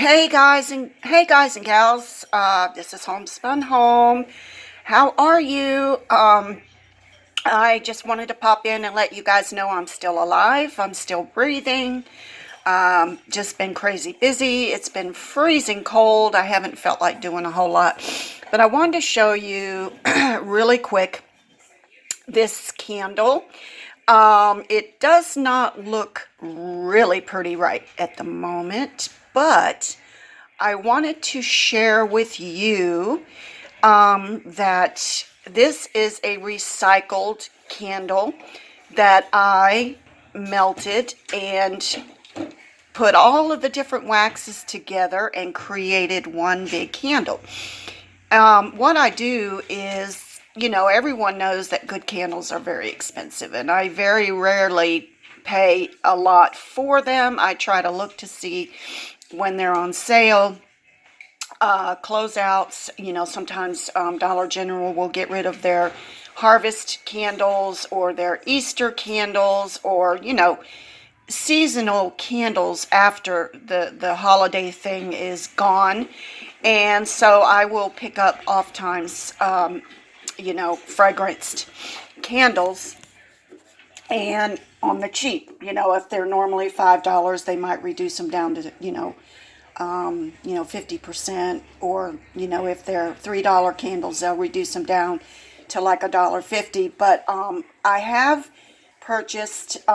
Hey guys and gals. This is Homespun Home. How are you? I just wanted to pop in and let you guys know I'm still alive. I'm still breathing. Just been crazy busy. It's been freezing cold. I haven't felt like doing a whole lot, but I wanted to show you really quick this candle. It does not look really pretty right at the moment, but I wanted to share with you that this is a recycled candle that I melted and put all of the different waxes together and created one big candle. What I do is, everyone knows that good candles are very expensive, and I very rarely pay a lot for them. I try to look to see when they're on sale. Closeouts, sometimes Dollar General will get rid of their harvest candles or their Easter candles, or seasonal candles after the holiday thing is gone. And so I will pick up oftentimes fragranced candles, and on the cheap. If they're normally $5, they might reduce them down to 50%, or if they're $3 candles, they'll reduce them down to like $1.50. But I have purchased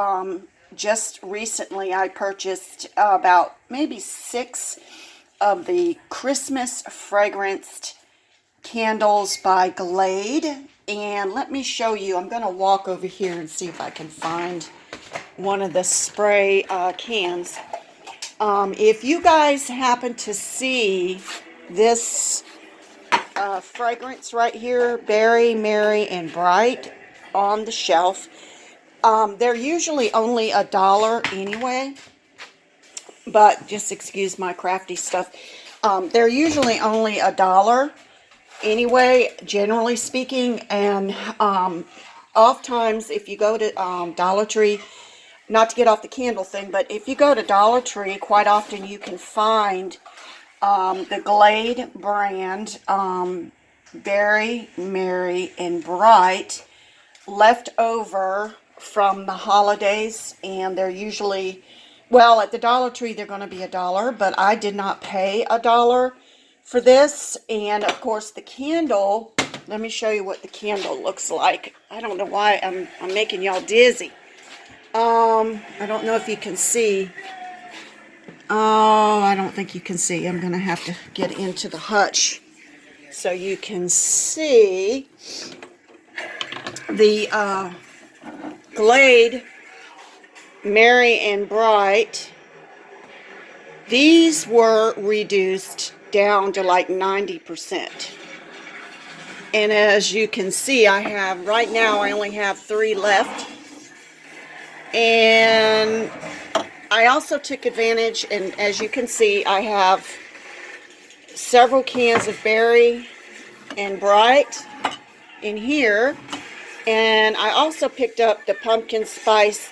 just recently, I purchased about maybe 6 of the Christmas fragranced candles by Glade. And let me show you. I'm going to walk over here and see if I can find one of the spray cans. If you guys happen to see this fragrance right here, Berry, Merry, and Bright, on the shelf, they're usually only $1 anyway, but just excuse my crafty stuff. They're usually only $1 anyway, generally speaking, and oftentimes if you go to Dollar Tree, not to get off the candle thing, but if you go to Dollar Tree, quite often you can find the Glade brand Berry, Merry, and Bright left over from the holidays, and they're usually, well, at the Dollar Tree they're going to be $1, but I did not pay $1 for this. And of course the candle, let me show you what the candle looks like. I don't know why I'm making y'all dizzy. I don't know if you can see. Oh, I don't think you can see. I'm going to have to get into the hutch so you can see the Glade Merry and Bright. These were reduced down to like 90%. And as you can see, right now I only have 3 left. And I also took advantage, and as you can see, I have several cans of Berry and Bright in here. And I also picked up the pumpkin spice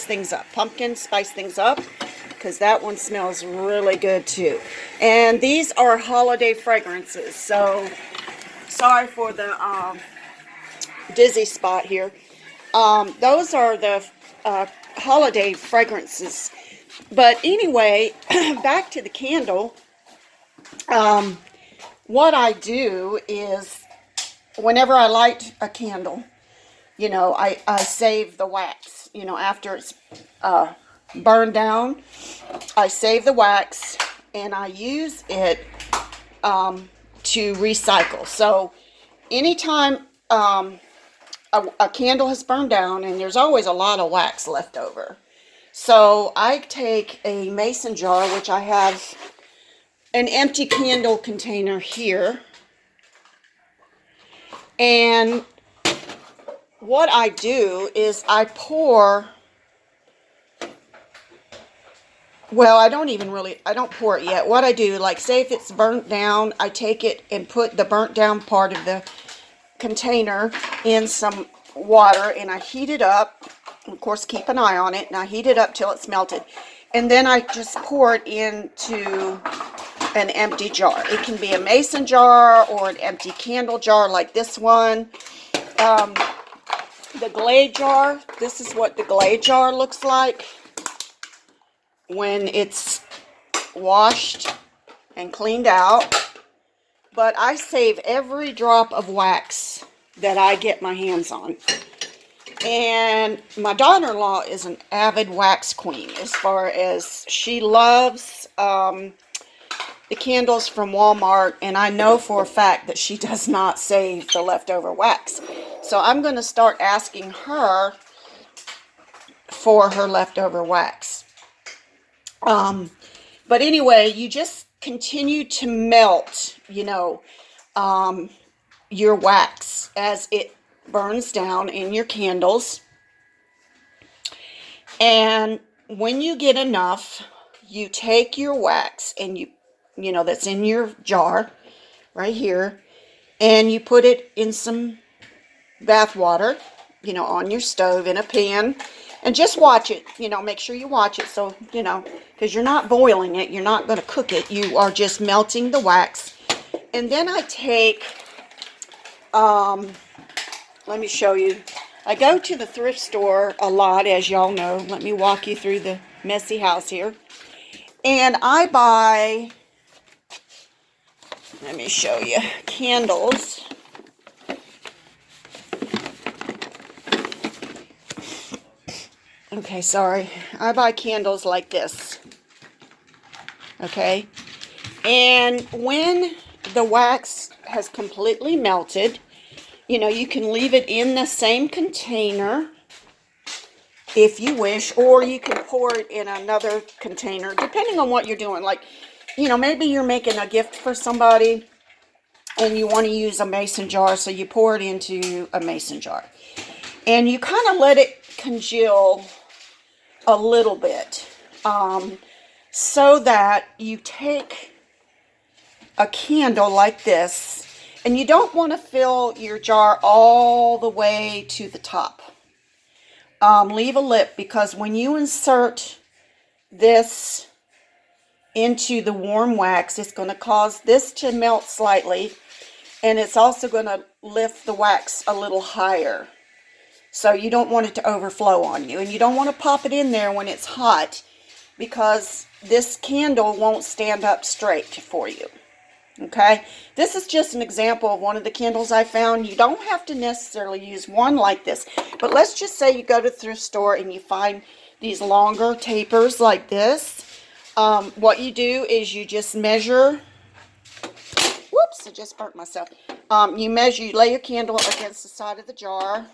things up. Pumpkin spice things up, because that one smells really good too. And these are holiday fragrances. So sorry for the dizzy spot here. Those are the holiday fragrances. But anyway, back to the candle. What I do is, whenever I light a candle, I save the wax. After it's burned down, I save the wax and I use it to recycle. So anytime a candle has burned down, and there's always a lot of wax left over, so I take a mason jar, which I have an empty candle container here, and what I do is I pour, well, I don't pour it yet. What I do, like, say if it's burnt down, I take it and put the burnt down part of the container in some water, and I heat it up. Of course, keep an eye on it, and I heat it up till it's melted. And then I just pour it into an empty jar. It can be a mason jar or an empty candle jar like this one. The Glade jar, this is what the Glade jar looks like when it's washed and cleaned out. But I save every drop of wax that I get my hands on. And my daughter-in-law is an avid wax queen, as far as she loves the candles from Walmart, and I know for a fact that she does not save the leftover wax. So I'm going to start asking her for her leftover wax. But anyway, you just continue to melt, your wax as it burns down in your candles. And when you get enough, you take your wax and that's in your jar right here, and you put it in some bath water, on your stove in a pan, and just watch it, make sure you watch it. So, because you're not boiling it, you're not going to cook it, you are just melting the wax. And then I take, let me show you. I go to the thrift store a lot, as y'all know. Let me walk you through the messy house here. And I buy, let me show you, candles. Okay, sorry. I buy candles like this. Okay? And when the wax has completely melted, you can leave it in the same container if you wish, or you can pour it in another container, depending on what you're doing. Like, maybe you're making a gift for somebody and you want to use a mason jar, so you pour it into a mason jar. And you kind of let it congeal a little bit, so that you take a candle like this, and you don't want to fill your jar all the way to the top. Leave a lip, because when you insert this into the warm wax, it's going to cause this to melt slightly, and it's also going to lift the wax a little higher. So you don't want it to overflow on you, and you don't want to pop it in there when it's hot, because this candle won't stand up straight for you. Okay, this is just an example of one of the candles I found. You don't have to necessarily use one like this, but let's just say you go to the thrift store and you find these longer tapers like this. What you do is you just measure. Whoops, I just burnt myself. You lay your candle against the side of the jar.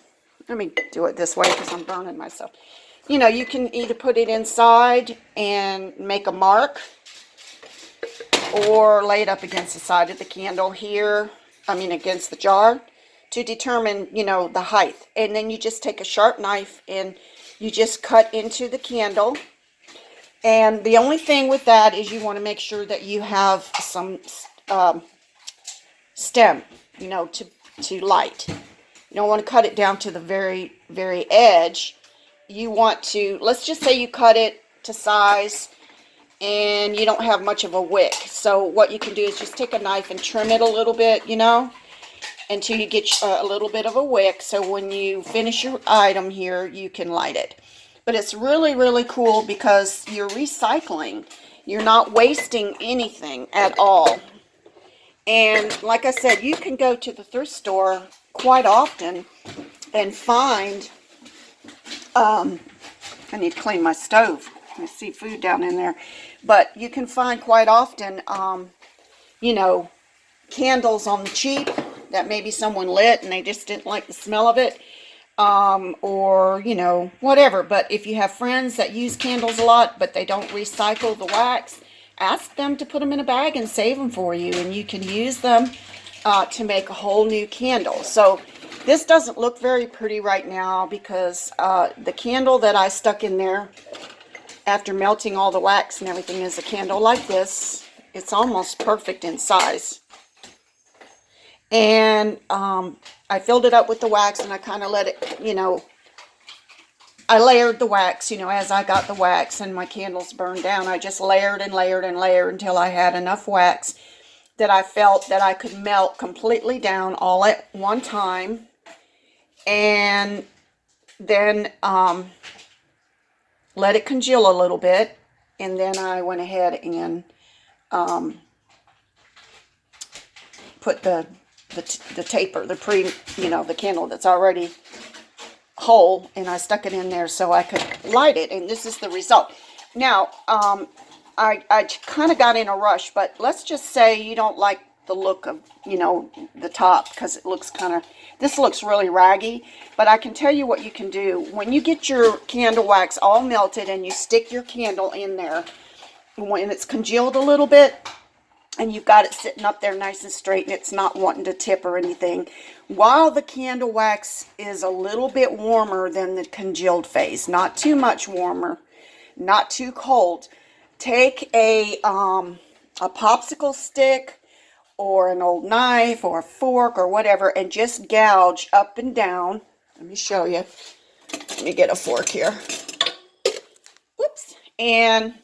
Let me do it this way because I'm burning myself. You can either put it inside and make a mark, or lay it up against the side of the candle here, against the jar, to determine, the height. And then you just take a sharp knife and you just cut into the candle. And the only thing with that is you want to make sure that you have some stem, to light. You don't want to cut it down to the very, very edge. You want to, let's just say you cut it to size and you don't have much of a wick. So what you can do is just take a knife and trim it a little bit, until you get a little bit of a wick. So when you finish your item here, you can light it. But it's really, really cool because you're recycling. You're not wasting anything at all. And like I said, you can go to the thrift store quite often and find, I need to clean my stove. I see food down in there. But you can find quite often, candles on the cheap that maybe someone lit and they just didn't like the smell of it. Or, whatever. But if you have friends that use candles a lot, but they don't recycle the wax, ask them to put them in a bag and save them for you. And you can use them to make a whole new candle. So this doesn't look very pretty right now because the candle that I stuck in there after melting all the wax and everything is a candle like this. It's almost perfect in size. And I filled it up with the wax and I kind of let it, I layered the wax, you know, as I got the wax and my candles burned down. I just layered and layered and layered until I had enough wax that I felt that I could melt completely down all at one time. And then let it congeal a little bit. And then I went ahead and put the taper, the candle that's already whole, and I stuck it in there so I could light it, and this is the result. Now, I kind of got in a rush, but let's just say you don't like the look of, the top, because it looks this looks really raggy, but I can tell you what you can do. When you get your candle wax all melted and you stick your candle in there, when it's congealed a little bit, and you've got it sitting up there nice and straight and it's not wanting to tip or anything, while the candle wax is a little bit warmer than the congealed phase, not too much warmer, not too cold, take a popsicle stick or an old knife or a fork or whatever and just gouge up and down. Let me show you. Let me get a fork here. Whoops. And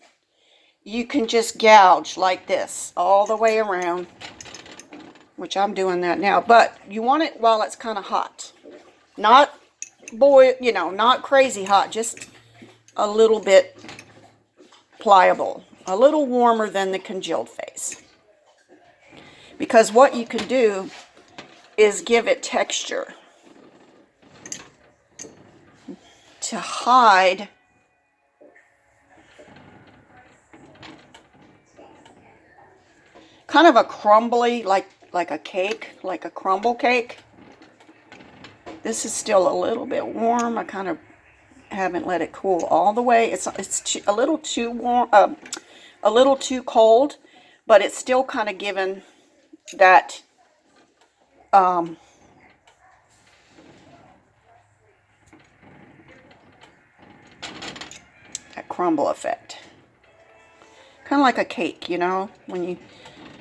you can just gouge like this all the way around, which I'm doing that now. But you want it while it's kind of hot. Not not crazy hot, just a little bit pliable, a little warmer than the congealed phase. Because what you can do is give it texture to hide kind of a crumbly, like a cake, like a crumble cake. This is still a little bit warm. I kind of haven't let it cool all the way. It's a little too warm, a little too cold, but it's still kind of giving that that crumble effect. Kind of like a cake, when you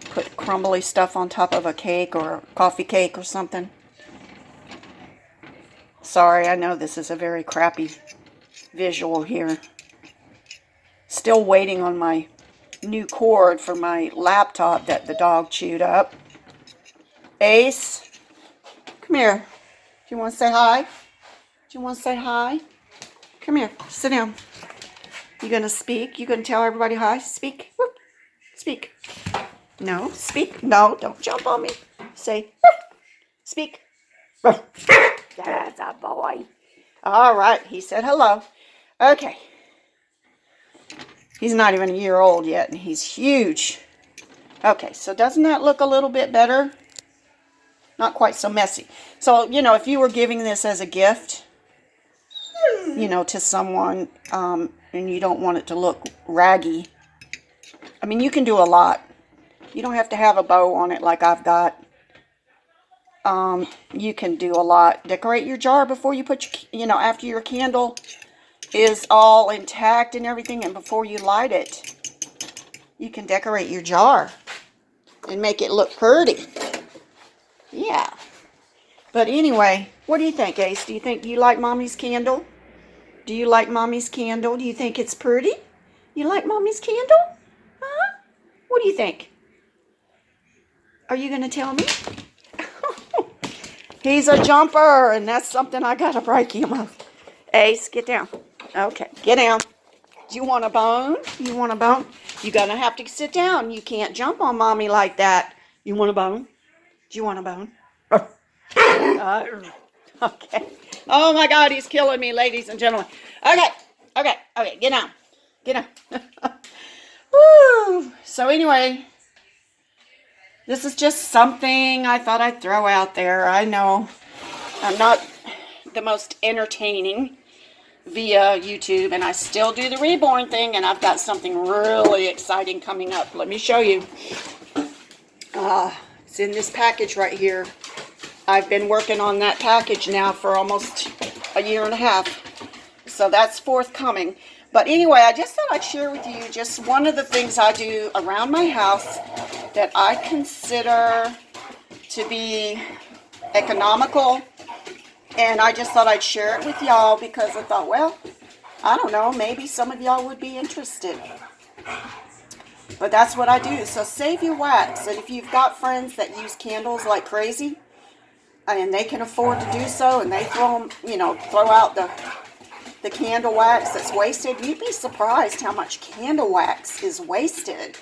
put crumbly stuff on top of a cake or a coffee cake or something. Sorry, I know this is a very crappy visual here. Still waiting on my new cord for my laptop that the dog chewed up. Ace, come here. Do you want to say hi? Do you want to say hi? Come here, sit down. You gonna speak? You gonna tell everybody hi? Speak. Whoop. Speak. No, speak. No, don't jump on me. Say, speak. That's a boy. All right, he said hello. Okay. He's not even a year old yet, and he's huge. Okay, so doesn't that look a little bit better? Not quite so messy. So, if you were giving this as a gift, to someone, and you don't want it to look raggy, I mean, you can do a lot. You don't have to have a bow on it like I've got. You can do a lot. Decorate your jar before you put your, after your candle is all intact and everything, and before you light it, you can decorate your jar and make it look pretty. Yeah. But anyway, what do you think, Ace? Do you think you like Mommy's candle? Do you like Mommy's candle? Do you think it's pretty? You like Mommy's candle? Huh? What do you think? Are you going to tell me? He's a jumper, and that's something I got to break him of. Ace, get down. Okay, get down. Do you want a bone? You want a bone? You're going to have to sit down. You can't jump on Mommy like that. You want a bone? Do you want a bone? Okay. Oh, my God, he's killing me, ladies and gentlemen. Okay, get down. Get down. Woo. So anyway, this is just something I thought I'd throw out there. I know I'm not the most entertaining via YouTube, and I still do the reborn thing, and I've got something really exciting coming up. Let me show you. It's in this package right here. I've been working on that package now for almost a year and a half, so that's forthcoming. But anyway, I just thought I'd share with you just one of the things I do around my house that I consider to be economical And I just thought I'd share it with y'all because I thought, well, I don't know, maybe some of y'all would be interested. But that's what I do. So save your wax. And if you've got friends that use candles like crazy, and they can afford to do so, and they throw them, throw out the candle wax that's wasted, you'd be surprised how much candle wax is wasted.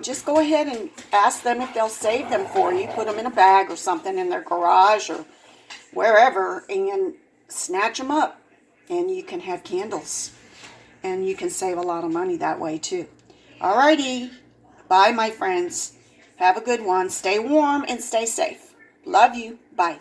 Just go ahead and ask them if they'll save them for you. Put them in a bag or something in their garage or wherever, and snatch them up, and you can have candles, and you can save a lot of money that way too. Alrighty, bye my friends. Have a good one. Stay warm and stay safe. Love you. Bye.